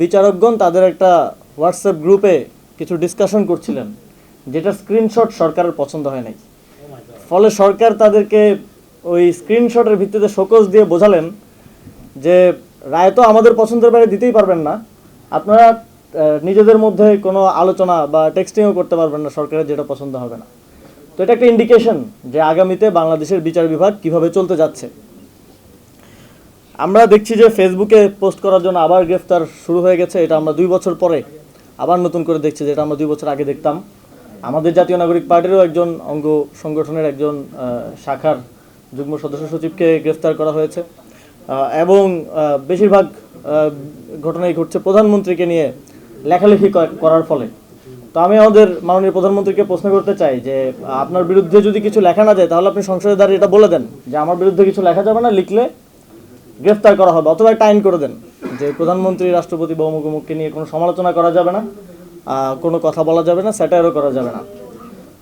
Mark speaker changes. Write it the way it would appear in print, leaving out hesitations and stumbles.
Speaker 1: বিচারকগণ তাদের একটা হোয়াটসঅ্যাপ গ্রুপে কিছু ডিসকাশন করছিলেন, যেটা স্ক্রিনশট সরকারের পছন্দ হয় নাই। ফলে সরকার তাদেরকে ওই স্ক্রিনশটের ভিত্তিতে শোকজ দিয়ে বোঝালেন যে রায় তো আমাদের পছন্দের বাইরে দিতেই পারবেন না, আপনারা নিজেদের মধ্যে কোনো আলোচনা বা টেক্সটিংও করতে পারবেন না, সরকারের যেটা পছন্দ হবে না। তো এটা একটা ইন্ডিকেশন যে আগামীতে বাংলাদেশের বিচার বিভাগ কিভাবে চলতে যাচ্ছে। আমরা দেখছি যে ফেসবুকে পোস্ট করার জন্য আবার গ্রেফতার শুরু হয়ে গেছে। এটা আমরা 2 বছর পরে আবার নতুন করে দেখছি, যেটা আমরা 2 বছর আগে দেখতাম। আমাদের জাতীয় নাগরিক পার্টিরও একজন অঙ্গ সংগঠনের একজন শাখার যুগ্ম সদস্য সচিবকে গ্রেফতার করা হয়েছে, এবং বেশিরভাগ ঘটনাই ঘটছে প্রধানমন্ত্রীকে নিয়ে লেখালেখি করার ফলে। তো আমি আমাদের মাননীয় প্রধানমন্ত্রীকে প্রশ্ন করতে চাই যে আপনার বিরুদ্ধে যদি কিছু লেখা না যায়, তাহলে আপনি সংসদে দাঁড়িয়ে এটা বলে দেন যে আমার বিরুদ্ধে কিছু লেখা যাবে না, লিখলে গ্রেফতার করা হবে, অথবা একটা আইন করে দেন যে প্রধানমন্ত্রী, রাষ্ট্রপতি বা অমুক অমুককে নিয়ে কোনো সমালোচনা করা যাবে না, কোনো কথা বলা যাবে না, স্যাটায়ারও করা যাবে না।